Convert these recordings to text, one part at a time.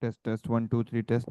Test 1 2 3 test.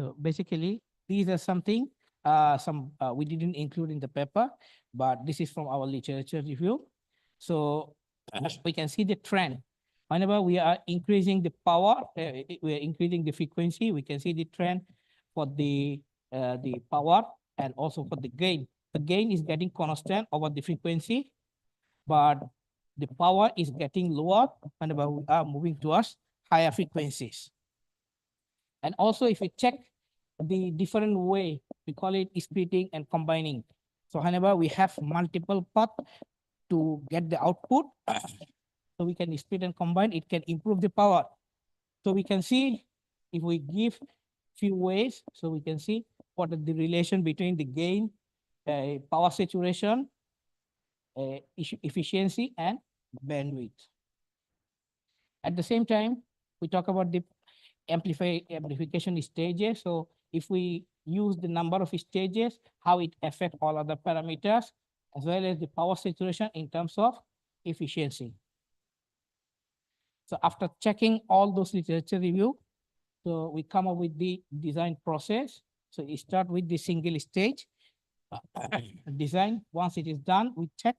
So basically, these are something some we didn't include in the paper, but this is from our literature review. So we can see the trend. Whenever we are increasing the power, we are increasing the frequency. We can see the trend for the power and also for the gain. The gain is getting constant over the frequency, but the power is getting lower whenever we are moving towards higher frequencies. And also, if we check the different way, we call it splitting and combining. So whenever we have multiple paths to get the output, so we can split and combine, it can improve the power. So we can see if we give few ways, so we can see what is the relation between the gain, power saturation, efficiency, and bandwidth. At the same time, we talk about the amplification stages. So if we use the number of stages, how it affects all other parameters, as well as the power saturation in terms of efficiency. So after checking all those literature review, so we come up with the design process. So we start with the single stage design. Once it is done, we check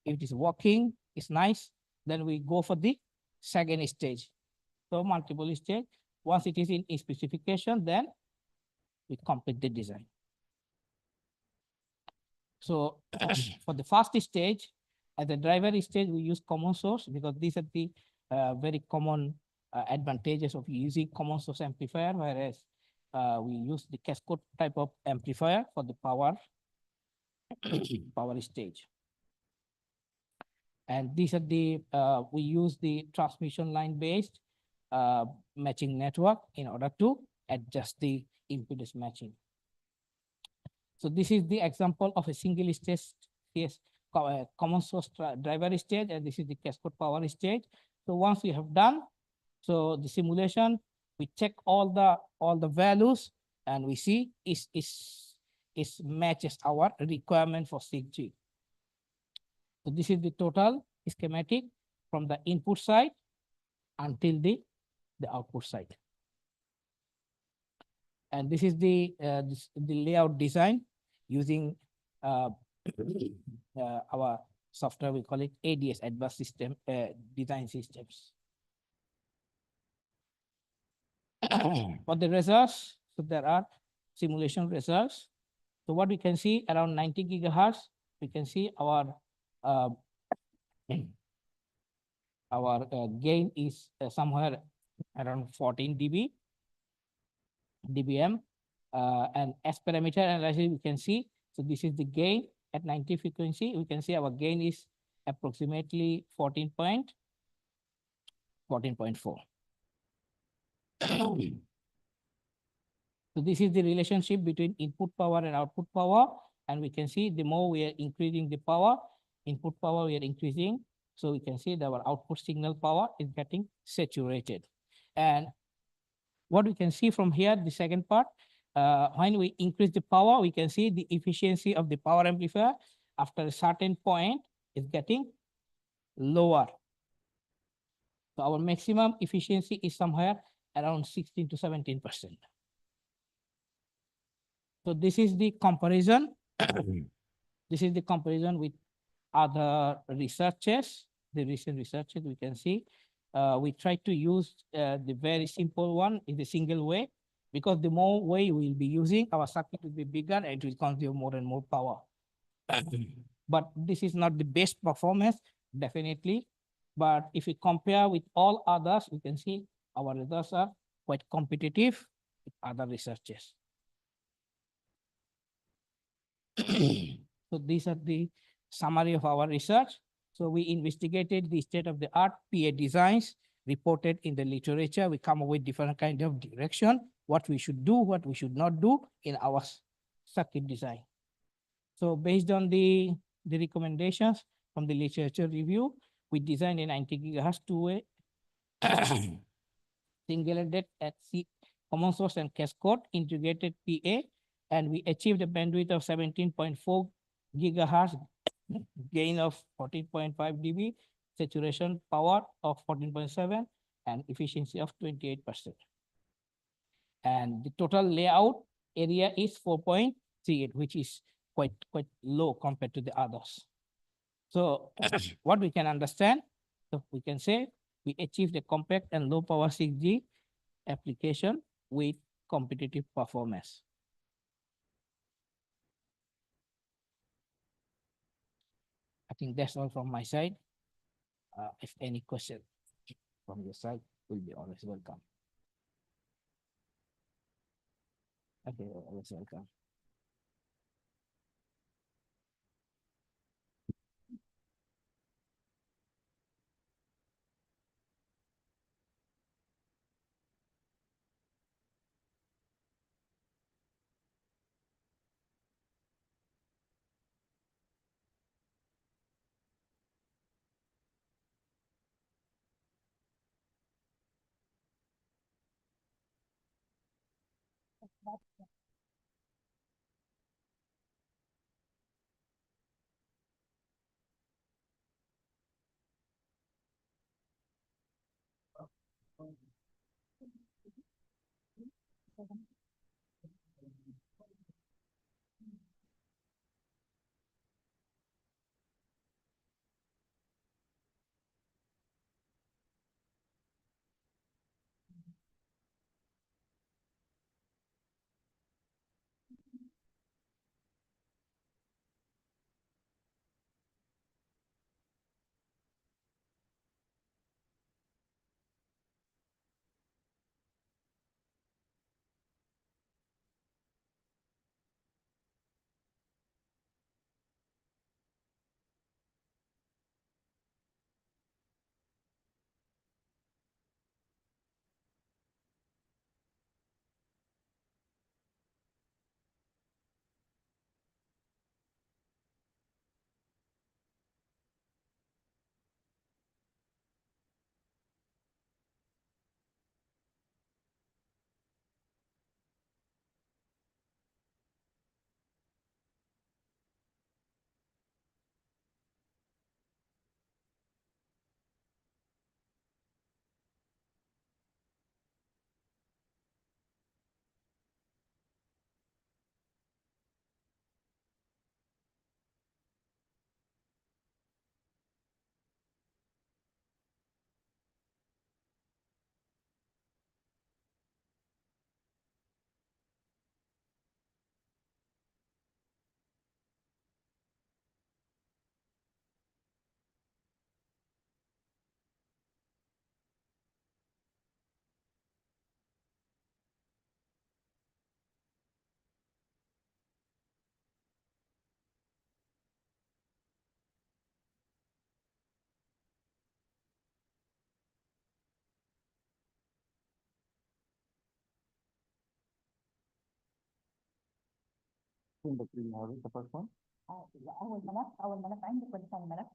if it is working, it's nice. Then we go for the second stage. So multiple stage. Once it is in specification, then we complete the design. So for the first stage, at the driver stage, we use common source because these are the very common advantages of using common source amplifier, whereas we use the cascade type of amplifier for the power power stage. And these are the we use the transmission line based matching network in order to adjust the impedance matching. So this is the example of a single stage common source driver stage, and this is the cascade power stage. So once we have done, so the simulation, we check all the values, and we see is matches our requirement for 6G. So this is the total schematic from the input side until the output side. And this is the layout design using our software. We call it ADS, Advanced System Design Systems. For the results, so there are simulation results. So what we can see around 90 gigahertz, we can see our gain is somewhere around 14 dBm, and S parameter analysis we can see. So this is the gain at 90 frequency. We can see our gain is approximately 14.4. So this is the relationship between input power and output power. And we can see the more we are increasing the power, input power we are increasing. So we can see that our output signal power is getting saturated. And what we can see from here, the second part, when we increase the power, we can see the efficiency of the power amplifier after a certain point is getting lower. So our maximum efficiency is somewhere around 16 to 17%. So this is the comparison. This is the comparison with other researches, the recent researches we can see. We try to use the very simple one in the single way, because the more way we'll be using, our circuit will be bigger and it will consume more and more power. But this is not the best performance, definitely. But if we compare with all others, we can see our results are quite competitive with other researches. So these are the summary of our research. So we investigated the state-of-the-art PA designs reported in the literature. We come up with different kind of direction, what we should do, what we should not do in our circuit design. So based on the recommendations from the literature review, we designed a 90 gigahertz two-way single-ended at common source and cascade integrated PA, and we achieved a bandwidth of 17.4 gigahertz, gain of 14.5 dB, saturation power of 14.7, and efficiency of 28%. And the total layout area is 4.38, which is quite low compared to the others. So what we can understand, so we can say we achieved a compact and low power 6G application with competitive performance. I think that's all from my side. If any question from your side, will be always welcome. Okay, always welcome. The first one? أول ملف عندك ولا ثاني ملف؟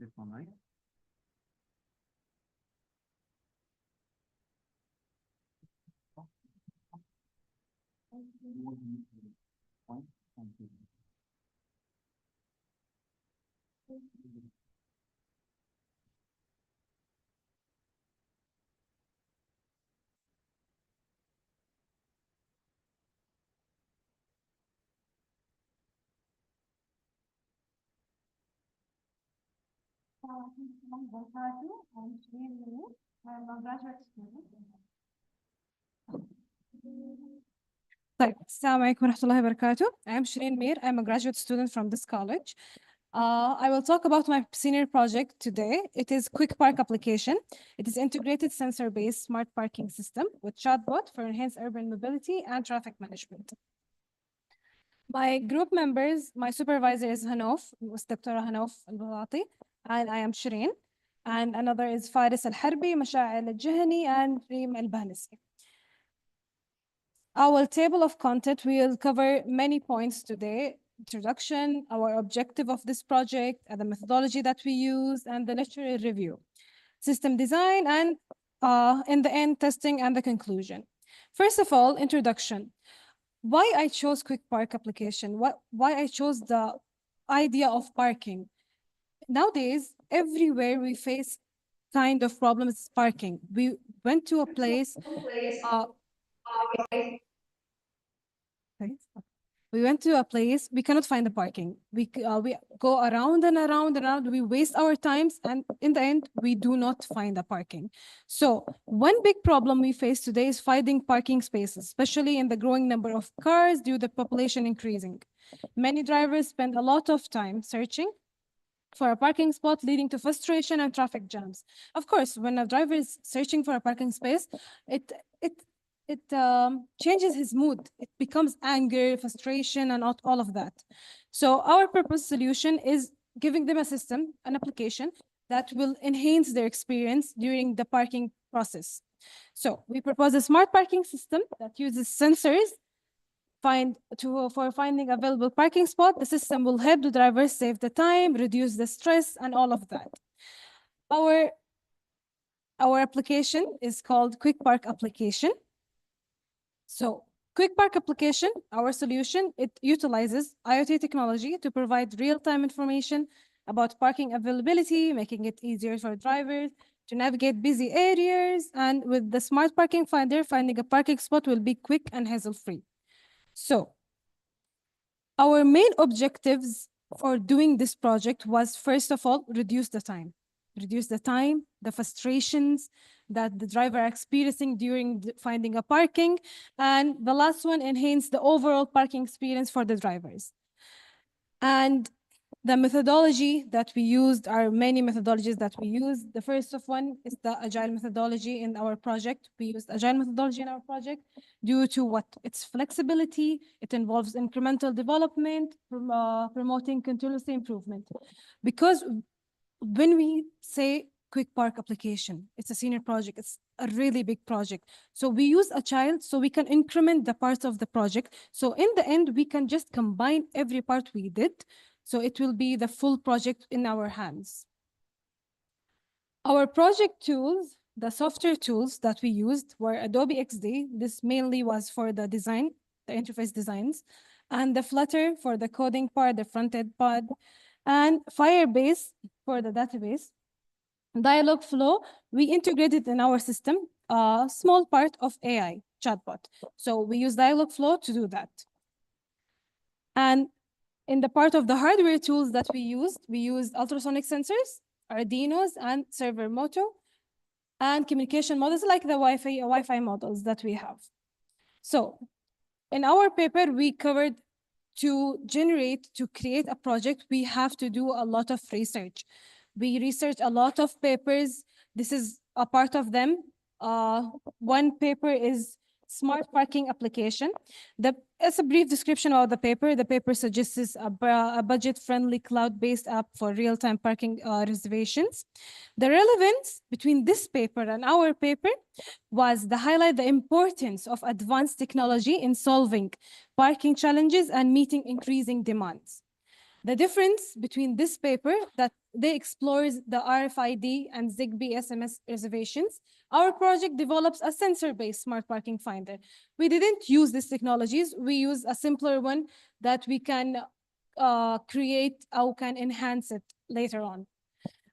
this one, right? I'm a graduate student. طيب السلام عليكم ورحمة الله وبركاته. I'm Shireen Mir. I'm a graduate student from this college. I will talk about my senior project today. It is Quick Park application. It is integrated sensor-based smart parking system with chatbot for enhanced urban mobility and traffic management. My group members, my supervisor is Hanof, Dr. Hanof Al-Balati, and I am Shireen. And another is Faris Al-Harbi, Masha'il Al-Jahani, and Reem Al-Bahnisi. Our table of content will cover many points today: introduction, our objective of this project, and the methodology that we use, and the lecture review, system design, and in the end, testing and the conclusion. First of all, introduction. Why I chose Quick Park application? Why I chose the idea of parking? Nowadays, everywhere we face kind of problems parking. We went to a place. We went to a place, we cannot find the parking. We go around and around and around, we waste our times, and in the end, we do not find the parking. So one big problem we face today is finding parking spaces, especially in the growing number of cars due to the population increasing. Many drivers spend a lot of time searching for a parking spot, leading to frustration and traffic jams. Of course, when a driver is searching for a parking space, it changes his mood. It becomes anger, frustration, and all of that. So our purpose solution is giving them a system, an application that will enhance their experience during the parking process. So we propose a smart parking system that uses sensors for finding available parking spot. The system will help the drivers save the time, reduce the stress, and all of that. Our application is called Quick Park application. So Quick Park application, our solution, it utilizes IoT technology to provide real-time information about parking availability, making it easier for drivers to navigate busy areas. And with the smart parking finder, finding a parking spot will be quick and hassle-free. So our main objectives for doing this project was, first of all, reduce the time, the frustrations that the driver are experiencing during finding a parking. And the last one, enhance the overall parking experience for the drivers. And the methodology that we used are many methodologies that we used. The first of one is the Agile methodology in our project. We used Agile methodology in our project due to what? Its flexibility. It involves incremental development, promoting continuous improvement. Because when we say Quick Park application, it's a senior project, it's a really big project. So we use Agile so we can increment the parts of the project. So in the end, we can just combine every part we did. So it will be the full project in our hands. Our project tools, the software tools that we used were Adobe XD. This mainly was for the design, the interface designs, and the Flutter for the coding part, the front-end part, and Firebase for the database. Dialogflow, we integrated in our system a small part of AI chatbot. So we use Dialogflow to do that. And in the part of the hardware tools that we used ultrasonic sensors, Arduinos, and server moto, and communication models like the Wi-Fi models that we have. So in our paper, we covered to create a project, we have to do a lot of research. We research a lot of papers. This is a part of them. One paper is smart parking application. As a brief description of the paper suggests a budget-friendly cloud-based app for real-time parking reservations. The relevance between this paper and our paper was to highlight the importance of advanced technology in solving parking challenges and meeting increasing demands. The difference between this paper that they explores the RFID and Zigbee SMS reservations, our project develops a sensor-based smart parking finder. We didn't use these technologies. We use a simpler one that we can create or can enhance it later on.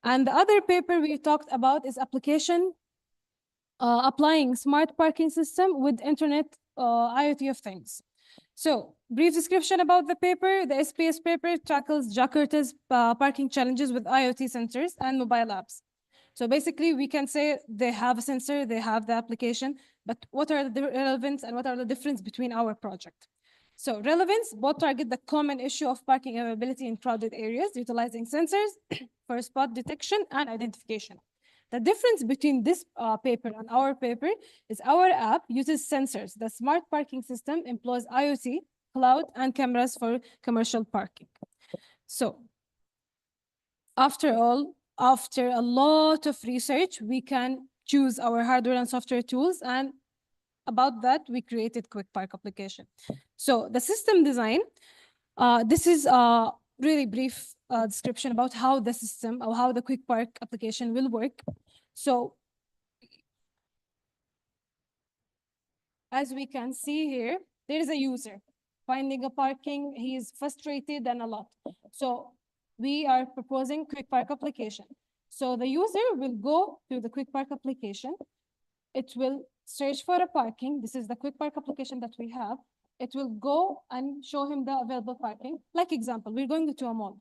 And the other paper we talked about is application applying smart parking system with internet IoT of things. So, brief description about the paper. The SPS paper tackles Jakarta's parking challenges with IoT sensors and mobile apps. So basically, we can say they have a sensor, they have the application, but what are the relevance and what are the difference between our project? So relevance, both target the common issue of parking availability in crowded areas, utilizing sensors for spot detection and identification. The difference between this paper and our paper is our app uses sensors. The smart parking system employs IoT, cloud, and cameras for commercial parking. So after all, after a lot of research, we can choose our hardware and software tools, and about that, we created Quick Park application. So the system design, this is a really brief description about how the system or how the Quick Park application will work. So as we can see here, there is a user finding a parking. He is frustrated and a lot. So we are proposing Quick Park application. So the user will go to the Quick Park application. It will search for a parking. This is the Quick Park application that we have. It will go and show him the available parking. Like example, we're going to a mall.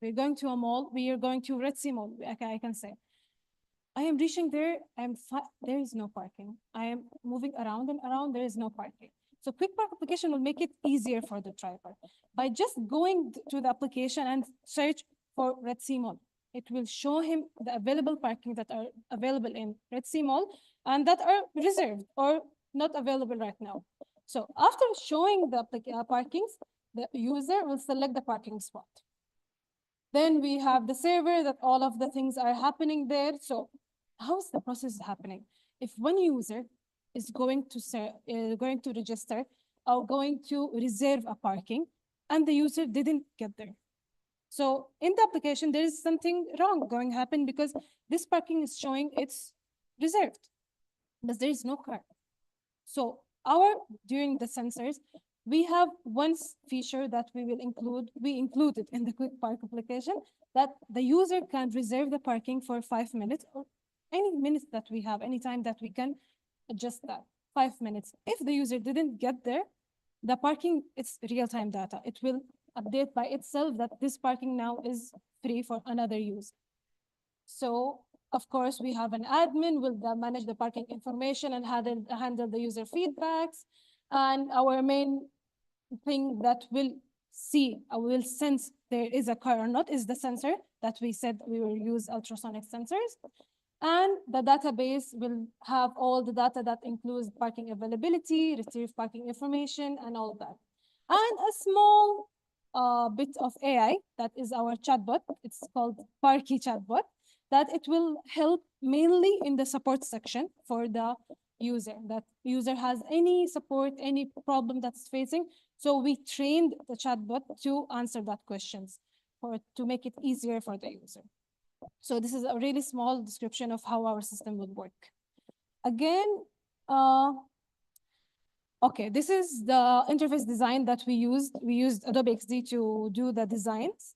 We're going to a mall. We are going to Red Sea Mall, I can say. I am reaching there, there is no parking. I am moving around and around, there is no parking. So Quick Park application will make it easier for the driver. By just going to the application and search for Red Sea Mall, it will show him the available parking that are available in Red Sea Mall and that are reserved or not available right now. So after showing the parkings, the user will select the parking spot. Then we have the server that all of the things are happening there. So how is the process happening? If one user is going to register or going to reserve a parking and the user didn't get there. So in the application, there is something wrong going to happen because this parking is showing it's reserved, but there is no car. So during the sensors, we have one feature that we included in the Quick Park application that the user can reserve the parking for 5 minutes or any minutes that we have, any time that we can adjust that, 5 minutes. If the user didn't get there, the parking, it's real-time data. It will update by itself that this parking now is free for another use. So of course, we have an admin will manage the parking information and handle the user feedbacks. And our main thing that will sense there is a car or not is the sensor that we said we will use ultrasonic sensors. And the database will have all the data that includes parking availability, retrieve parking information, and all that. And a small bit of AI, that is our chatbot. It's called Parky chatbot, that it will help mainly in the support section for the user, that user has any support, any problem that's facing. So we trained the chatbot to answer that questions to make it easier for the user. So this is a really small description of how our system would work. Again, okay, this is the interface design that we used. We used Adobe XD to do the designs.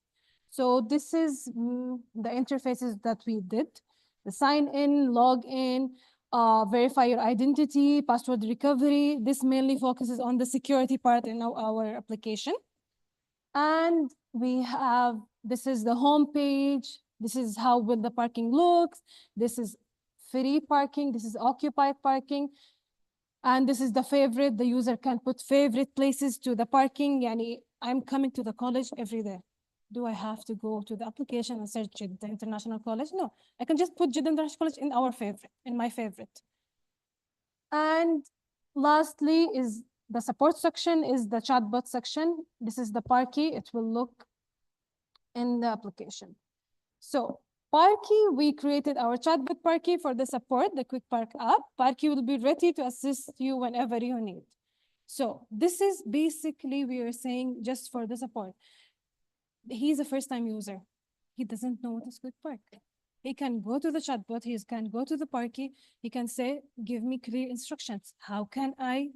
So this is the interfaces that we did. The sign in, log in, verify your identity, password recovery. This mainly focuses on the security part in our application. And we have, this is the home page. This is how will the parking looks. This is free parking. This is occupied parking. And this is the favorite. The user can put favorite places to the parking. Yani, I'm coming to the college every day. Do I have to go to the application and search the international college? No, I can just put Jeddah International College in my favorite. And lastly is the support section, is the chatbot section. This is the Parky. It will look in the application. So Parky, we created our chatbot Parky for the support, the Quick Park app. Parky will be ready to assist you whenever you need. So this is basically we are saying just for the support. he's a first-time user. He doesn't know what is Quick Park. He can go to the chatbot, he can go to the Parky, he can say, give me clear instructions. How can I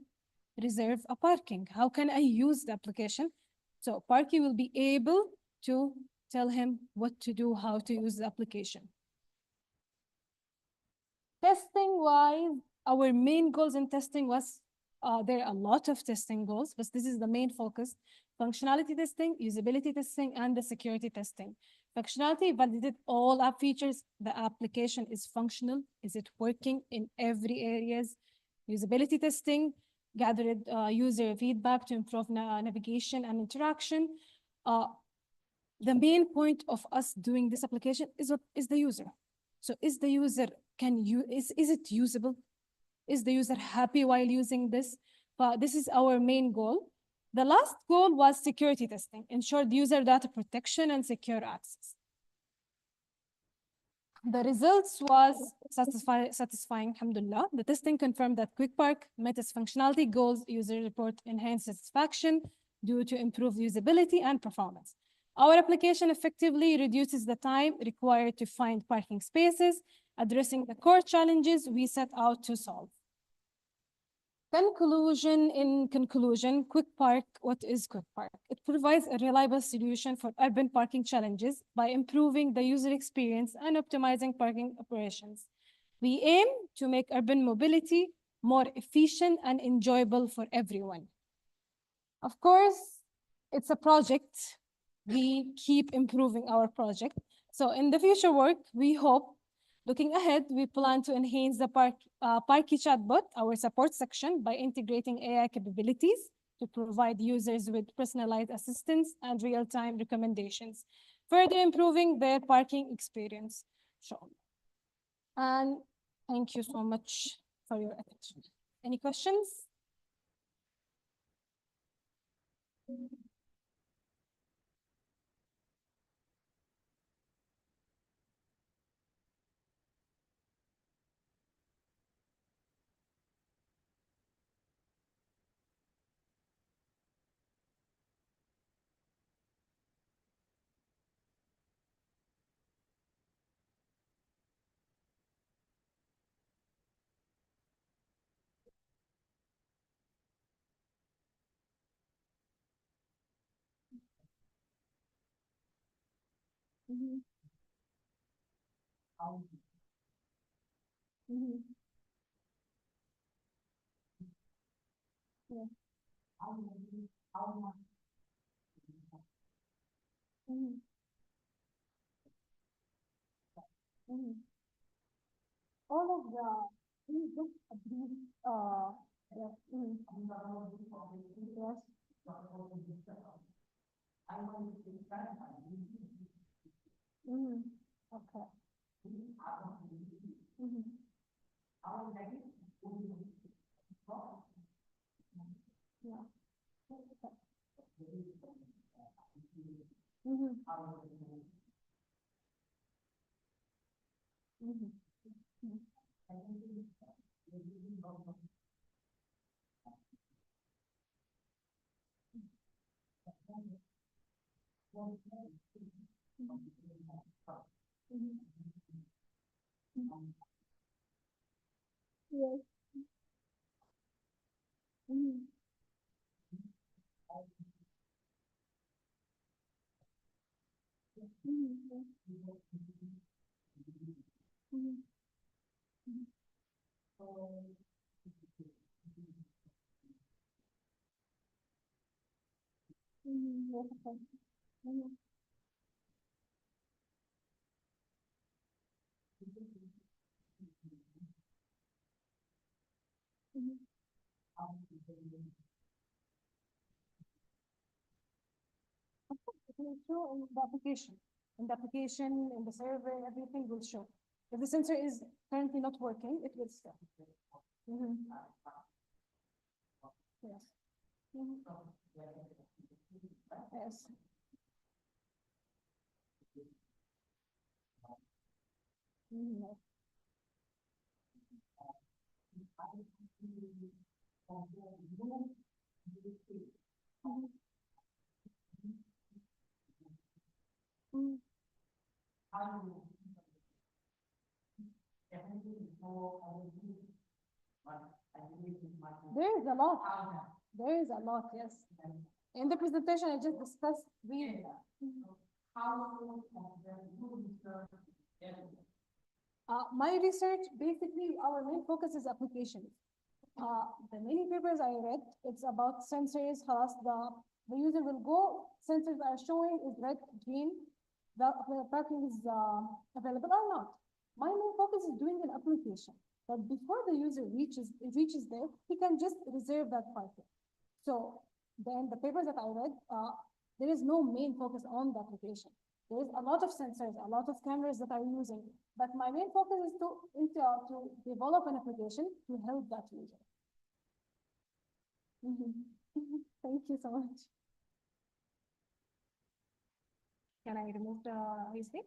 reserve a parking? How can I use the application? So Parky will be able to tell him what to do, how to use the application. Testing wise, our main goals in testing was, there are a lot of testing goals, but this is the main focus: functionality testing, usability testing, and the security testing. Functionality validated all app features. The application is functional. Is it working in every areas? Usability testing gathered user feedback to improve navigation and interaction. The main point of us doing this application is the user. So is the user, is it usable? Is the user happy while using this? This is our main goal. The last goal was security testing, ensured user data protection and secure access. The results was satisfying, alhamdulillah. The testing confirmed that Quick Park met its functionality goals. User report enhanced satisfaction due to improved usability and performance. Our application effectively reduces the time required to find parking spaces, addressing the core challenges we set out to solve. In conclusion, Quick Park, what is Quick Park? It provides a reliable solution for urban parking challenges by improving the user experience and optimizing parking operations. We aim to make urban mobility more efficient and enjoyable for everyone. Of course, it's a project. We keep improving our project. So in the future work, we hope, looking ahead, we plan to enhance the Parky chatbot, our support section, by integrating AI capabilities to provide users with personalized assistance and real-time recommendations, further improving their parking experience. Sure. And thank you so much for your attention. Any questions? Mhm. Mhm. Yeah. Mhm. Mhm. All of the, just a brief, yes. Mhm. Yes. Mhm. Okay. Mhm. Yeah. Okay. Mhm. Mhm. Mhm. Mhm. Yes. Mhm. Mhm. Mhm. Mhm. Yes, okay. Mhm. Mhm. It will show in the application. In the application, in the server, everything will show. If the sensor is currently not working, it will stop. Mhm. Yes. Mhm. Yes. Mhm. Yes. Mhm. There is a lot. There is a lot, yes. In the presentation, I just discussed three. My research, basically, our main focus is applications. The many papers I read, it's about sensors, the user will go, sensors are showing is red, green, the parking is available or not. My main focus is doing an application, but before the user reaches there, he can just reserve that parking. So then the papers that I read, there is no main focus on the application. There is a lot of sensors, a lot of cameras that are using, but my main focus is to develop an application to help that user. Thank you so much. Can I remove the USB?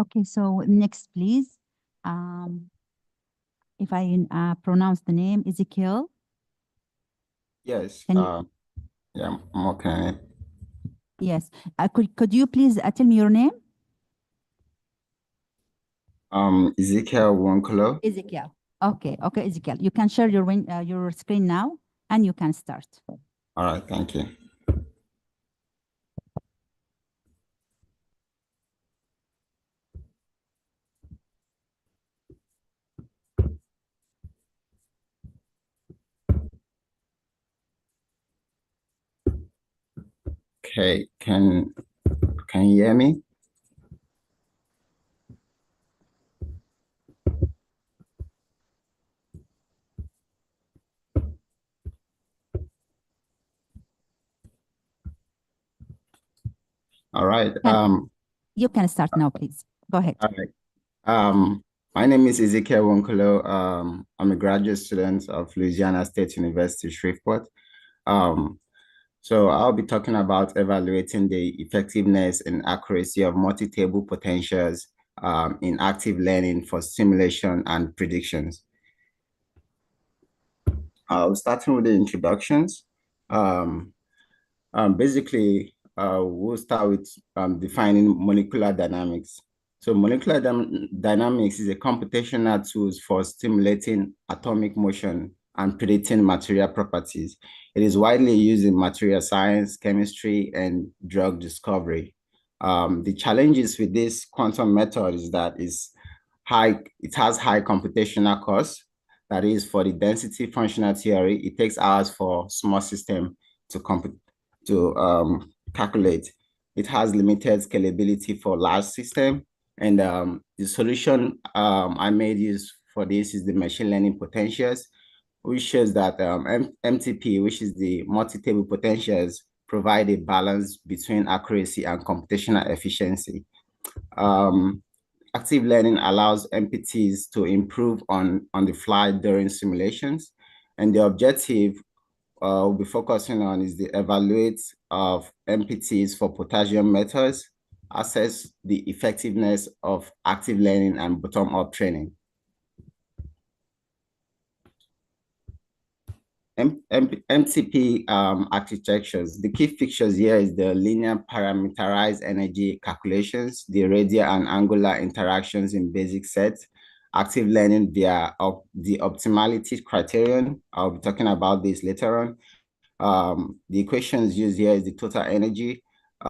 Okay, so next, please. If I pronounce the name, Ezekiel. Yes. Can you- Yeah, I'm working on it. Yes. Could you please tell me your name? Ezekiel Wonkolo. Ezekiel. Okay, Ezekiel. You can share your screen now, and you can start. All right, thank you. Okay, can you hear me? All right. You can start now, please. Go ahead. All right. My name is Ezekiel Wonkolo. I'm a graduate student of Louisiana State University, Shreveport. So I'll be talking about evaluating the effectiveness and accuracy of multi-table potentials in active learning for simulation and predictions. Starting with the introductions. Basically, we'll start with defining molecular dynamics. So molecular dynamics is a computational tool for stimulating atomic motion and predicting material properties. It is widely used in material science, chemistry, and drug discovery. The challenges with this quantum method is that it has high computational costs. That is, for the density functional theory, it takes hours for small system to calculate. It has limited scalability for large system. And the solution I made use for this is the machine learning potentials, which shows that MTP, which is the multi-table potentials, provide a balance between accuracy and computational efficiency. Active learning allows MPTs to improve on the fly during simulations. And the objective we'll be focusing on is the evaluate of MPTs for potassium methods, assess the effectiveness of active learning and bottom-up training. MTP architectures. The key features here is the linear parameterized energy calculations, the radial and angular interactions in basic sets, active learning via the optimality criterion. I'll be talking about this later on. The equations used here is the total energy,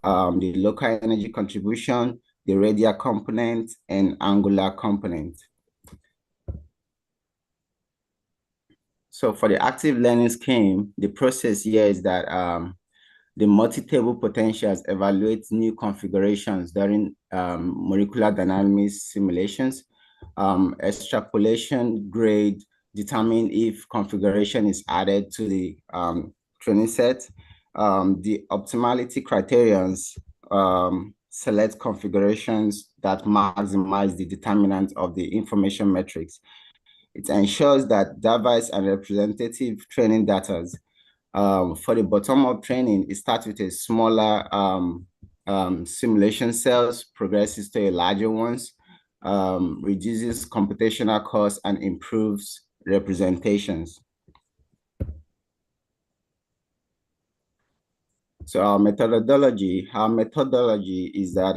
the local energy contribution, the radial component, and angular component. So for the active learning scheme, the process here is that the multi-table potentials evaluate new configurations during molecular dynamics simulations. Extrapolation grade determine if configuration is added to the training set. The optimality criterions select configurations that maximize the determinant of the information metrics. It ensures that diverse and representative training data. For the bottom-up training, it starts with a smaller simulation cells, progresses to a larger ones, reduces computational costs, and improves representations. So our methodology is that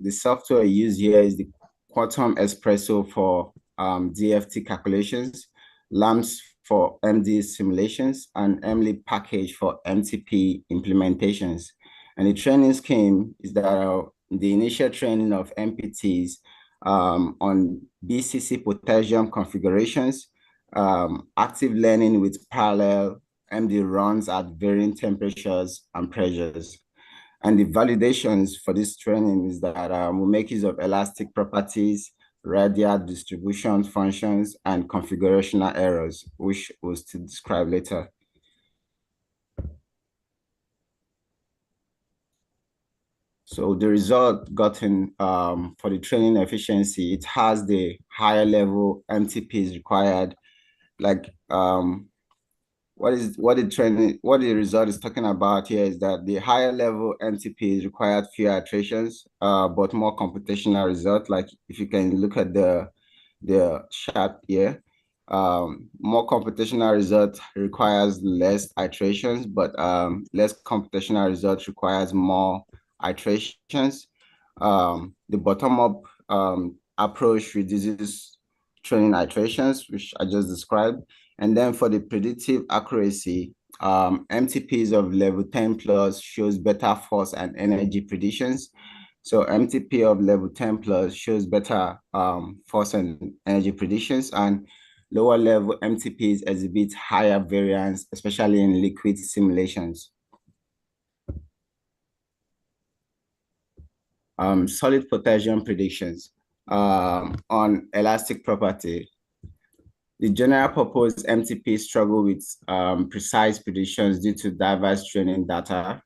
the software used here is the Quantum Espresso for DFT calculations, LAMMPS for MD simulations, and Emily package for MTP implementations. And the training scheme is that the initial training of MPTs on BCC potassium configurations, active learning with parallel MD runs at varying temperatures and pressures. And the validations for this training is that we make use of elastic properties, radial distribution functions, and configurational errors, which we'll still describe later. So the result gotten for the training efficiency, it has the higher level MTPs required, like what the result is talking about here is that the higher level MTPs required fewer iterations, but more computational result. Like if you can look at the chart here, more computational result requires less iterations, but less computational result requires more iterations. The bottom-up approach reduces training iterations, which I just described. And then for the predictive accuracy, MTPs of level 10 plus shows better force and energy predictions. So MTP of level 10 plus shows better force and energy predictions, and lower level MTPs exhibit higher variance, especially in liquid simulations. Solid potassium predictions on elastic property. The general purpose MTP struggle with precise predictions due to diverse training data.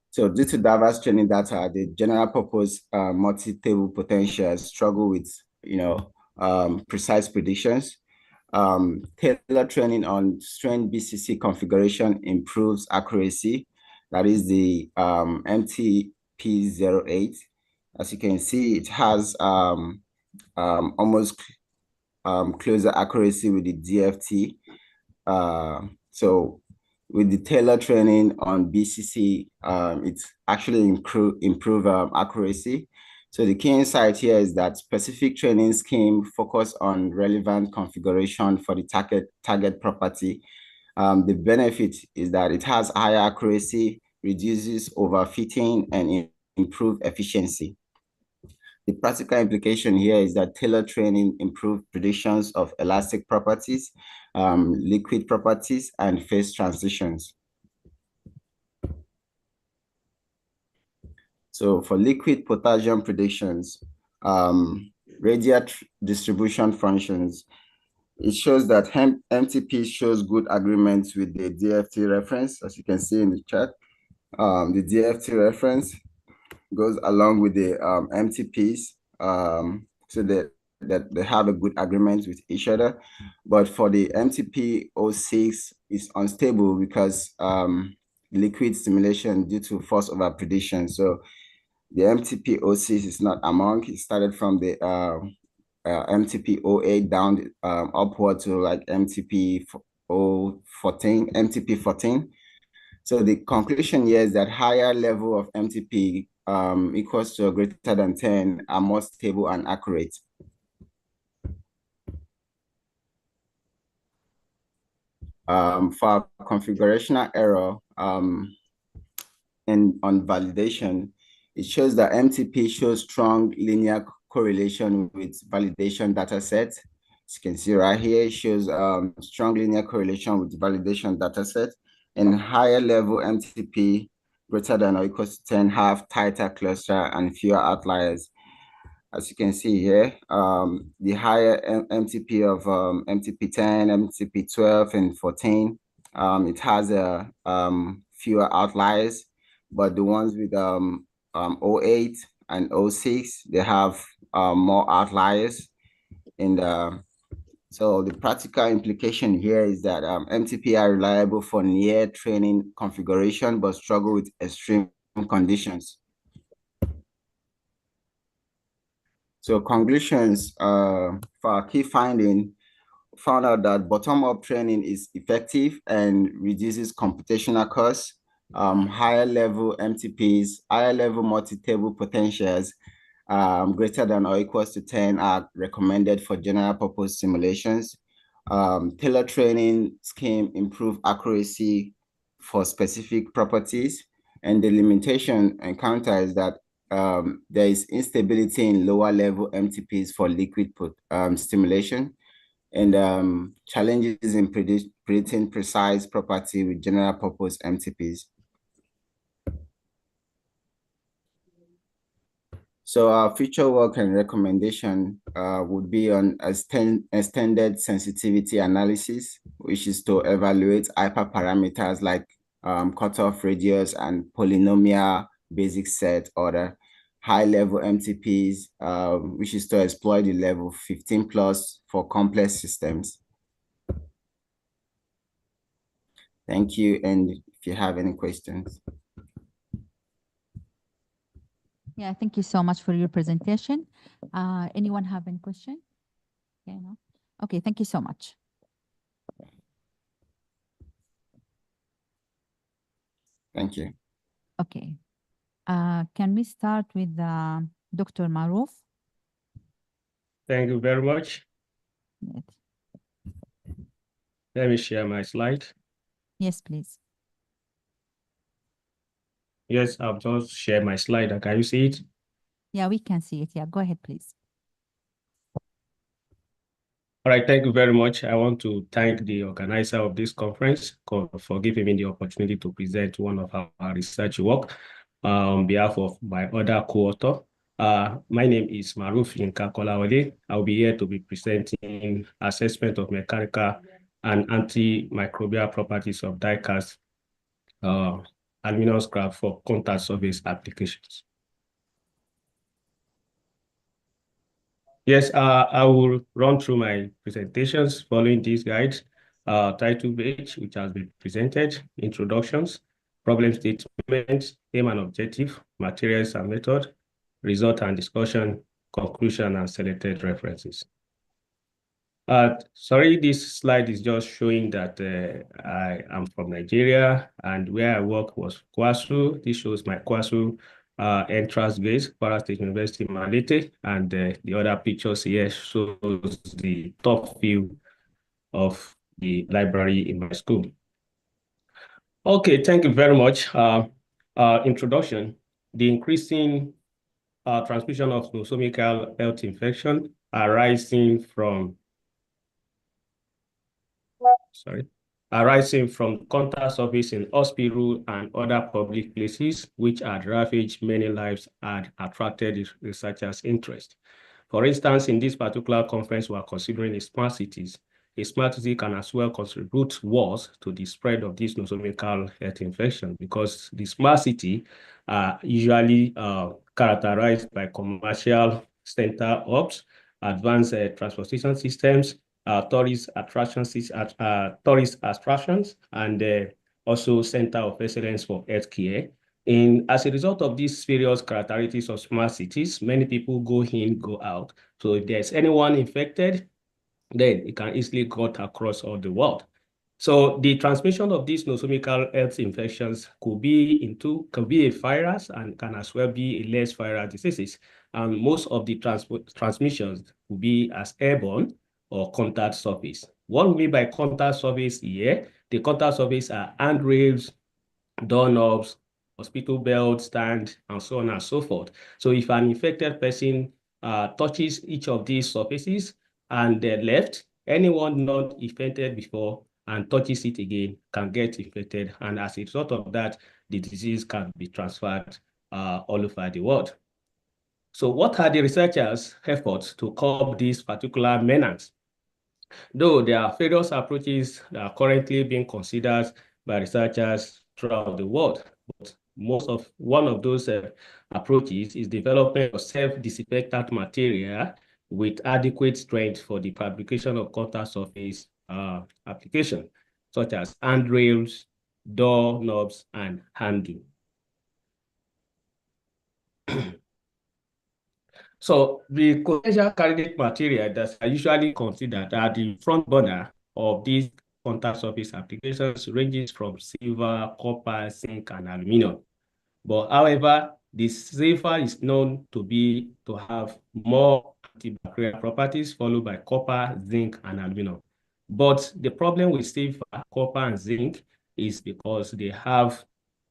So due to diverse training data, the general purpose multi-table potentials struggle with, precise predictions. Tailor training on strain BCC configuration improves accuracy. That is the MTP08. As you can see, it has almost closer accuracy with the DFT. So with the Taylor training on BCC, it's actually improve accuracy. So the key insight here is that specific training scheme focus on relevant configuration for the target property. The benefit is that it has higher accuracy, reduces overfitting, and improve efficiency. The practical implication here is that Taylor training improved predictions of elastic properties, liquid properties, and phase transitions. So for liquid potassium predictions, radial distribution functions, it shows that MTP shows good agreements with the DFT reference, as you can see in the chart. The DFT reference goes along with the MTPs, so that they have a good agreement with each other. But for the MTP06, it's unstable because liquid simulation due to force over prediction. So the MTP06 is not among. It started from the MTP08 down upward to like MTP14. So the conclusion here is that higher level of MTP equals to or greater than 10 are more stable and accurate. For configurational error, on validation, it shows that MTP shows strong linear correlation with validation data set. As you can see right here, it shows strong linear correlation with validation data set, and higher level MTP greater than or equal to 10 have tighter cluster and fewer outliers. As you can see here, the higher MTP of MTP 10, MTP 12, and 14, it has a fewer outliers, but the ones with 08 and 06, they have more outliers. And so the practical implication here is that MTP are reliable for near training configuration, but struggle with extreme conditions. So conclusions for our key finding, found out that bottom-up training is effective and reduces computational costs. Higher level MTPs, higher level multi-table potentials greater than or equals to 10 are recommended for general purpose simulations. Tailor training scheme improve accuracy for specific properties, and the limitation encountered is that there is instability in lower level MTPs for liquid stimulation, and challenges in predicting precise property with general purpose MTPs. So our future work and recommendation would be on extended sensitivity analysis, which is to evaluate hyperparameters like cutoff radius and polynomial basic set order, high-level MTPs, which is to exploit the level 15 plus for complex systems. Thank you, and if you have any questions. Yeah, thank you so much for your presentation. Anyone have any question? Okay, no? Okay, thank you so much. Thank you. Okay. Can we start with Dr. Maruf? Thank you very much. Yes. Let me share my slide. Yes, please. Yes, I've just shared my slide. Can you see it? Yeah, we can see it. Yeah, go ahead, please. All right, thank you very much. I want to thank the organizer of this conference for giving me the opportunity to present one of our research work on behalf of my other co-author. My name is Maruf Yinka Kolawole. I'll be here to be presenting assessment of mechanical and antimicrobial properties of die-cast aluminum scrap for contact surface applications. Yes, I will run through my presentations following these guides. Title page, which has been presented, introductions, problem statements, aim and objective, materials and method, result and discussion, conclusion, and selected references. Sorry, this slide is just showing that I am from Nigeria and where I work was KWASU. This shows my KWASU entrance gate, Kwara State University, Malete, and the other pictures here shows the top view of the library in my school. Okay, thank you very much. Introduction, the increasing transmission of nosocomial health infection arising from contact surface in hospital and other public places, which had ravaged many lives and attracted researchers' interest. For instance, in this particular conference, we are considering smart cities. A smart city can as well contribute worse to the spread of this nosocomial health infection because the smart city are usually characterized by commercial center hubs, advanced transportation systems, tourist attractions, and also center of excellence for healthcare. And as a result of these various characteristics of smart cities, many people go in, go out. So if there's anyone infected, then it can easily cut across all the world. So the transmission of these nosocomial health infections could be a virus and can as well be a less viral diseases. And most of the transmissions will be as airborne or contact surface. What we mean by contact surface here, the contact surface are handrails, doorknobs, hospital bed stand, and so on and so forth. So if an infected person touches each of these surfaces and they're left, anyone not infected before and touches it again can get infected. And as a result of that, the disease can be transferred all over the world. So what are the researchers' efforts to curb this particular menace? Though there are various approaches that are currently being considered by researchers throughout the world, but one of those approaches is development of self-disinfectant material with adequate strength for the fabrication of contact surface application, such as handrails, door knobs, and handle. So the potential candidate material that are usually considered are the front burner of these contact surface applications ranges from silver, copper, zinc, and aluminum. But however, the silver is known to have more antibacterial properties, followed by copper, zinc, and aluminum. But the problem with silver, copper, and zinc is because they are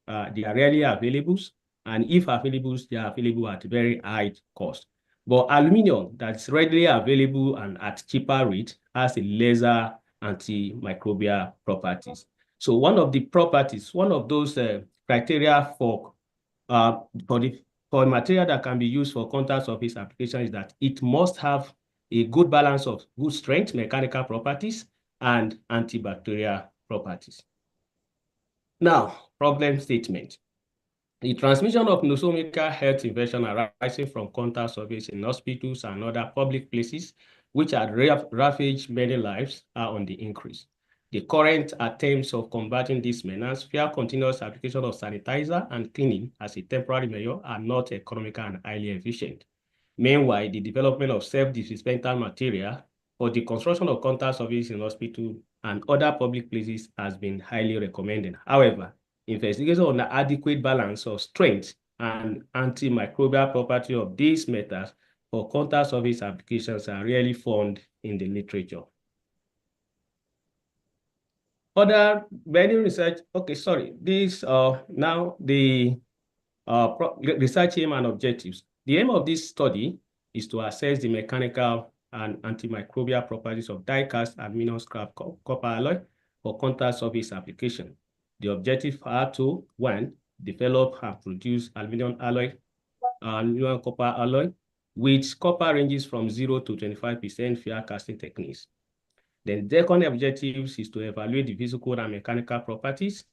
rarely available, and if available, they are available at very high cost. But aluminum that's readily available and at cheaper rate has a lesser antimicrobial properties. So one of those criteria for material that can be used for contact surface application is that it must have a good balance of good strength, mechanical properties, and antibacterial properties. Now, problem statement. The transmission of nosocomial health infection arising from contact surface in hospitals and other public places, which had ravaged many lives, are on the increase. The current attempts of combating this menace via continuous application of sanitizer and cleaning as a temporary measure are not economical and highly efficient. Meanwhile, the development of self-disinfectant material for the construction of contact surface in hospital and other public places has been highly recommended. However, investigation on the adequate balance of strength and antimicrobial property of these metals for contact surface applications are rarely found in the literature. Now the research aim and objectives. The aim of this study is to assess the mechanical and antimicrobial properties of die-cast aluminum scrap copper alloy for contact surface application. The objectives are to, 1, develop and produce aluminum copper alloy, which copper ranges from 0 to 25% via casting techniques. Then the second objective is to evaluate the physical and mechanical properties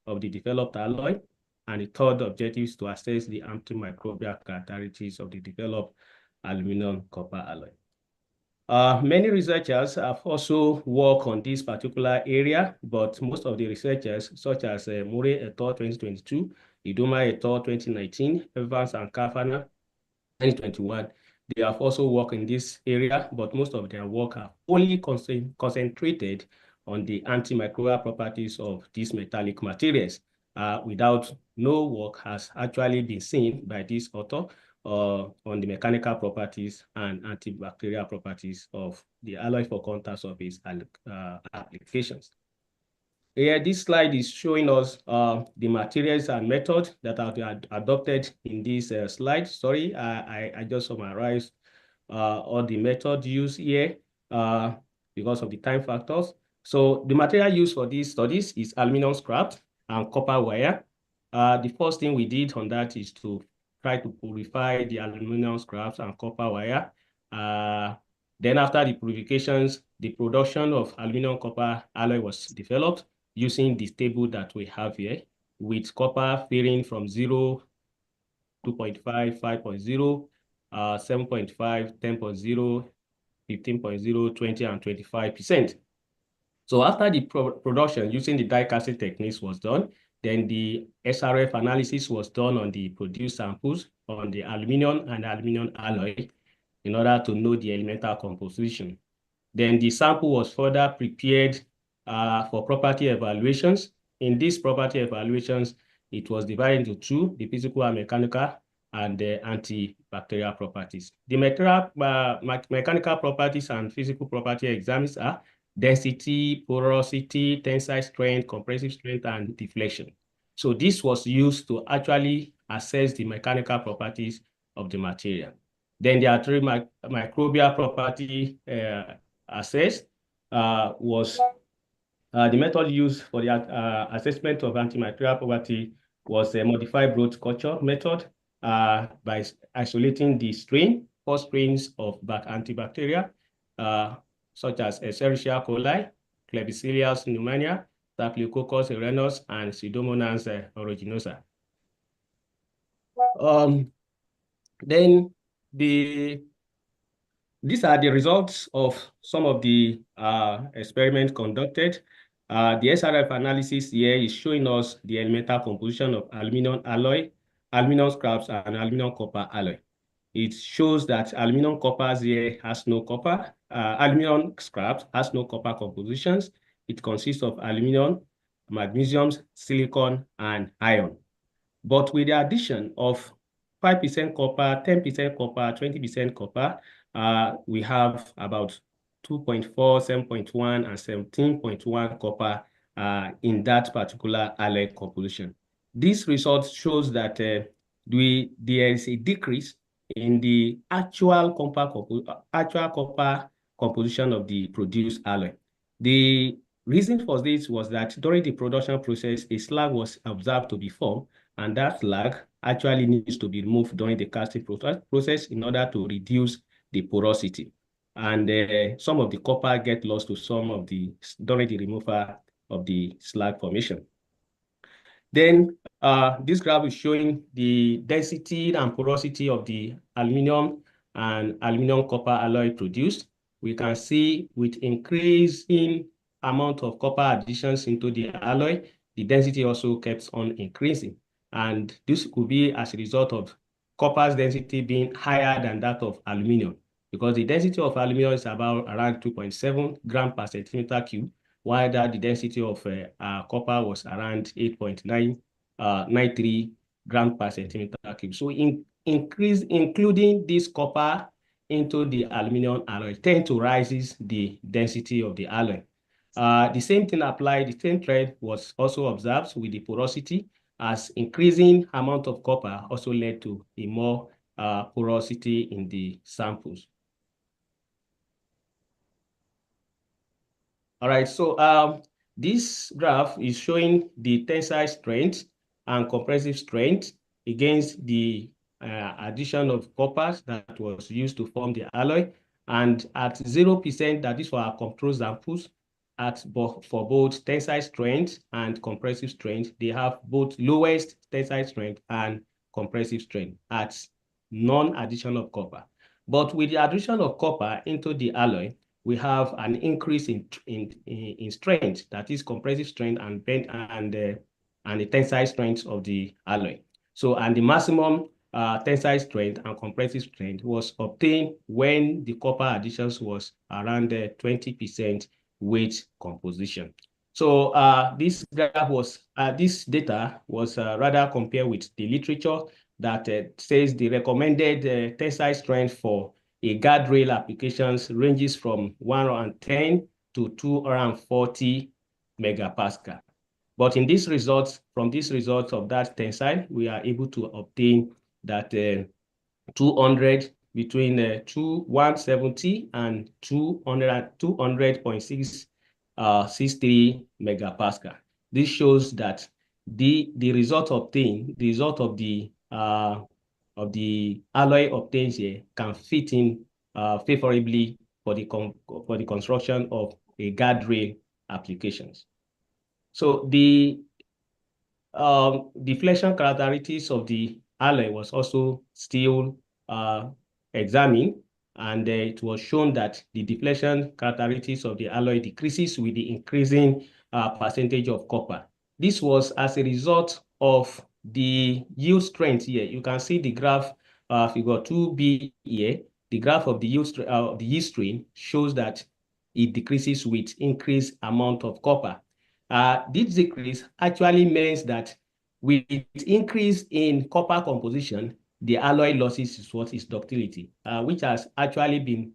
of the developed alloy. And the third objective is to assess the antimicrobial characteristics of the developed aluminum copper alloy. Many researchers have also worked on this particular area, but most of the researchers, such as Murray et al. 2022, Idoma et al. 2019, Evans and Kafana 2021, they have also worked in this area, but most of their work have only concentrated on the antimicrobial properties of these metallic materials. Without no work has actually been seen by this author on the mechanical properties and antibacterial properties of the alloy for contact surface applications. Here, this slide is showing us the materials and methods that have been adopted in this slide. Sorry, I just summarized all the methods used here because of the time factors. So the material used for these studies is aluminum scrap and copper wire. The first thing we did on that is to try to purify the aluminum scraps and copper wire. Then after the purifications, the production of aluminum copper alloy was developed using this table that we have here, with copper varying from 0, 2.5, 5.0, 7.5, 10.0, 15.0, 20, and 25%. So after the production using the die casting techniques was done, then the SRF analysis was done on the produced samples on the aluminum and aluminum alloy in order to know the elemental composition. Then the sample was further prepared for property evaluations. In these property evaluations, it was divided into two, the physical and mechanical, and the antibacterial properties. The mechanical properties and physical property exams are density, porosity, tensile strength, compressive strength, and deflection. So this was used to actually assess the mechanical properties of the material. Then there are three microbial property assessed was the method used for the assessment of antimicrobial property was a modified broad culture method by isolating the strain, 4 strains of antibacteria, such as Escherichia coli, Klebsiella pneumoniae, Staphylococcus aureus, and Pseudomonas aeruginosa. Then these are the results of some of the experiments conducted. The SRF analysis here is showing us the elemental composition of aluminum alloy, aluminum scraps, and aluminum copper alloy. It shows that aluminum copper here has no copper. Aluminum scraps has no copper compositions. It consists of aluminum, magnesium, silicon, and iron. But with the addition of 5% copper, 10% copper, 20% copper, we have about 2.4, 7.1, and 17.1 copper in that particular alloy composition. This result shows that there is a decrease in the actual copper composition of the produced alloy. The reason for this was that during the production process, a slag was observed to be formed, and that slag actually needs to be removed during the casting process in order to reduce the porosity. And some of the copper get lost to during the removal of the slag formation. Then this graph is showing the density and porosity of the aluminum and aluminum copper alloy produced. We can see with increasing amount of copper additions into the alloy, the density also keeps on increasing. And this could be as a result of copper's density being higher than that of aluminum, because the density of aluminum is about around 2.7 grams per centimeter cube, while the density of copper was around 8.93 grams per centimeter cube. So including this copper into the aluminum alloy tend to raises the density of the alloy. The same thing applied, the same trend was also observed with the porosity, as increasing amount of copper also led to a more porosity in the samples. All right, so this graph is showing the tensile strength and compressive strength against the addition of copper that was used to form the alloy. And at 0%, that is for our control samples, for both tensile strength and compressive strength, they have both lowest tensile strength and compressive strength at non-addition of copper. But with the addition of copper into the alloy, we have an increase in strength, that is compressive strength and the tensile strength of the alloy. So, and the maximum tensile strength and compressive strength was obtained when the copper additions was around 20% weight composition. So this graph was, this data was rather compared with the literature that says the recommended tensile strength for a guardrail applications ranges from 110 to 240 megapascal. But in this results, from this result of that tensile, we are able to obtain that 200 between 170 and 200.663 megapascal. This shows that the result obtained, the result of the alloy obtained here can fit in favorably for the construction of a guardrail applications. So the deflection characteristics of the alloy was also still examined, and it was shown that the deflection characteristics of the alloy decreases with the increasing percentage of copper. This was as a result of the yield strength here. You can see the graph, figure 2B here. The graph of the yield strain shows that it decreases with increased amount of copper. This decrease actually means that with increase in copper composition, the alloy losses is what is ductility, which has actually been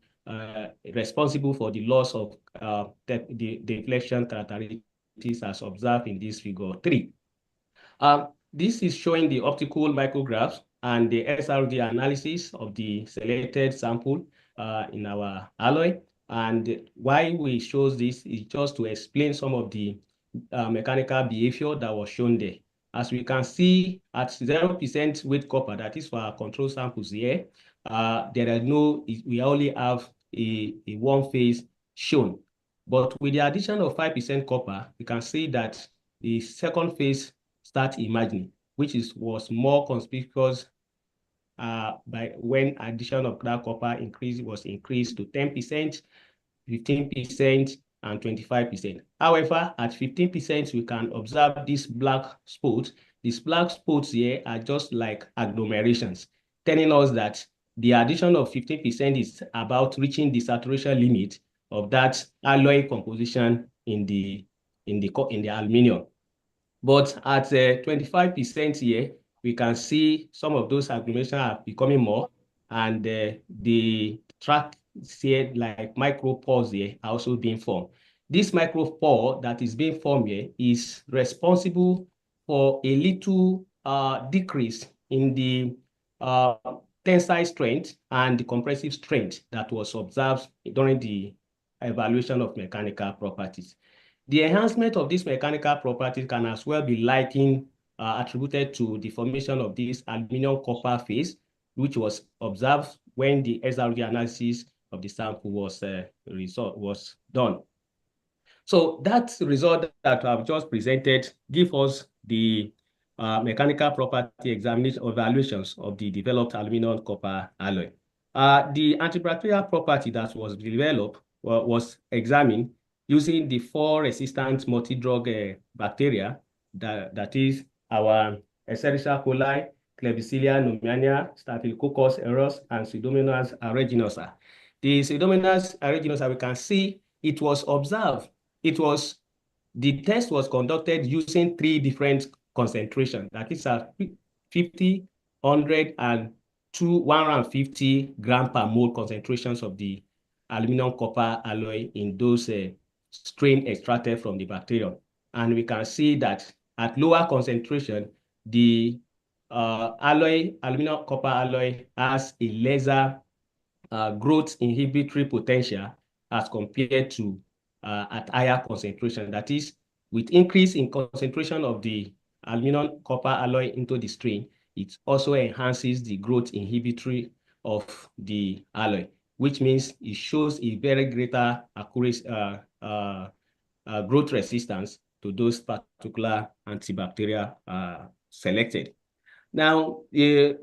responsible for the loss of the deflection characteristics as observed in this figure 3. This is showing the optical micrographs and the SRD analysis of the selected sample in our alloy. And why we show this is just to explain some of the mechanical behavior that was shown there. As we can see, at 0% weight copper, that is for our control samples here, we only have a one phase shown. But with the addition of 5% copper, we can see that the second phase start emerging, which was more conspicuous by when addition of that copper was increased to 10%, 15%, and 25%. However, at 15%, we can observe these black spots. These black spots here are just like agglomerations, telling us that the addition of 15% is about reaching the saturation limit of that alloy composition in the aluminum. But at 25% here, we can see some of those agglomerations are becoming more, and the track here, like micropores here, are also being formed. This micropore that is being formed here is responsible for a little decrease in the tensile strength and the compressive strength that was observed during the evaluation of mechanical properties. The enhancement of these mechanical properties can as well be attributed to the formation of this aluminum copper phase, which was observed when the SRD analysis of the sample was done. So that result that I've just presented gives us the mechanical property evaluations of the developed aluminum copper alloy. The antibacterial property that was developed was examined using the 4 resistant multi-drug bacteria, that is our Escherichia coli, Klebsiella pneumoniae, Staphylococcus aureus, and Pseudomonas aeruginosa. The Pseudomonas aeruginosa, we can see it was observed. The test was conducted using 3 different concentrations. That is 50, 100, and 150 gram per mole concentrations of the aluminum copper alloy in those strain extracted from the bacterium. And we can see that at lower concentration, the aluminum copper alloy has a lesser growth inhibitory potential as compared to at higher concentration. That is, with increase in concentration of the aluminum copper alloy into the strain, it also enhances the growth inhibitory of the alloy, which means it shows a very greater accuracy, growth resistance to those particular antibacterial selected. Now, the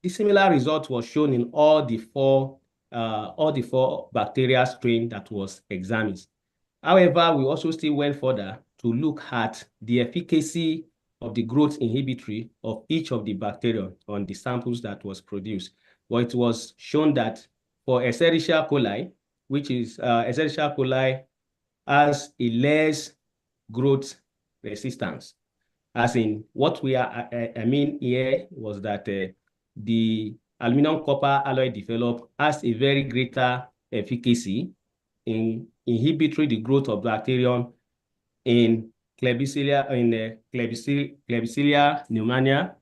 similar result was shown in all the four bacterial strain that was examined. However, we also still went further to look at the efficacy of the growth inhibitory of each of the bacteria on the samples that was produced. Well, it was shown that for Escherichia coli, which is Escherichia coli has a less growth resistance. As in, what I mean here was that the aluminum copper alloy developed has a very greater efficacy in inhibitory the growth of bacterium in Klebsiella pneumoniae,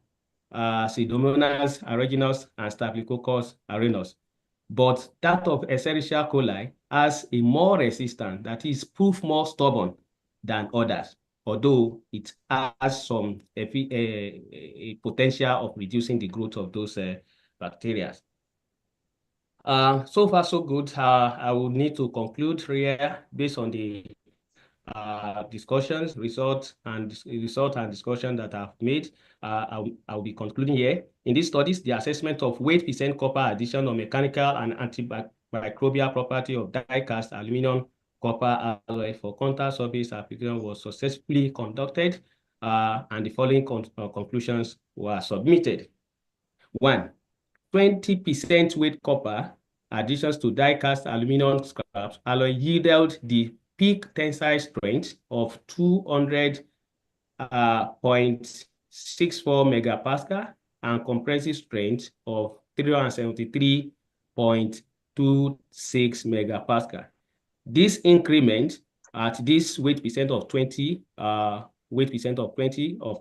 Pseudomonas aeruginosa, and Staphylococcus aureus. But that of Escherichia coli has a more resistant, that is, proof more stubborn than others, although it has some a potential of reducing the growth of those bacteria. So far, so good. I will need to conclude here based on the discussions, result and discussion that I've made. I'll be concluding here. In these studies, the assessment of weight % copper addition on mechanical and antimicrobial property of die-cast aluminum copper alloy for contact surface application was successfully conducted, and the following conclusions were submitted. 1. 20% weight copper additions to die-cast aluminum scraps alloy yielded the peak tensile strength of 200.64 megapascal and compressive strength of 373.8 0.26 megapascal. This increment at this weight percent of 20 of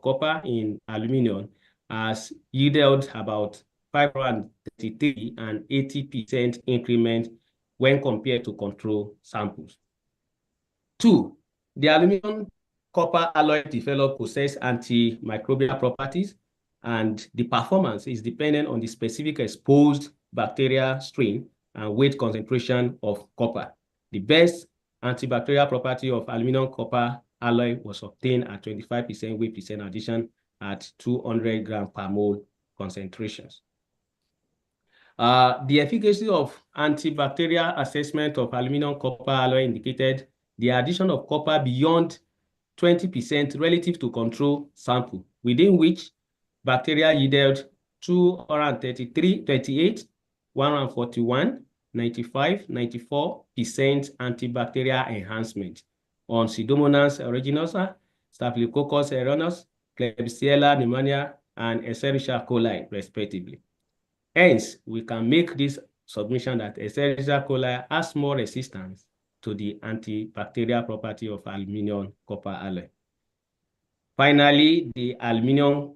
copper in aluminum has yielded about 533 and 80% increment when compared to control samples. 2, the aluminum copper alloy developed possess antimicrobial properties, and the performance is dependent on the specific exposed bacteria strain and weight concentration of copper. The best antibacterial property of aluminum copper alloy was obtained at 25% weight percent addition at 200 grams per mole concentrations. The efficacy of antibacterial assessment of aluminum copper alloy indicated the addition of copper beyond 20% relative to control sample, within which bacteria yielded 233, 28, 141, 95, 94% antibacterial enhancement on Pseudomonas aeruginosa, Staphylococcus aureus, Klebsiella pneumoniae, and Escherichia coli, respectively. Hence, we can make this submission that Escherichia coli has more resistance to the antibacterial property of aluminum copper alloy. Finally, the aluminum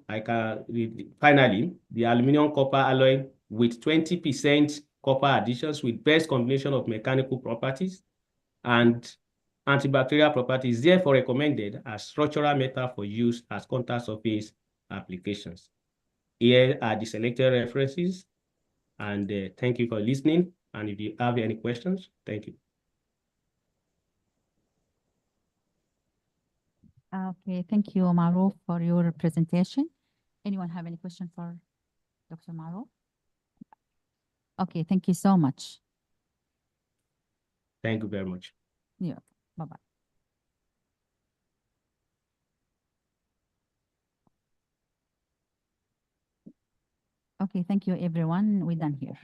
copper alloy with 20% copper additions with best combination of mechanical properties and antibacterial properties, therefore recommended as structural metal for use as contact surface applications. Here are the selected references, and thank you for listening. And if you have any questions, thank you. Okay, thank you, Maruf, for your presentation. Anyone have any question for Dr. Maruf? Okay, thank you so much. Thank you very much. Yeah, bye-bye. Okay, thank you, everyone. We're done here.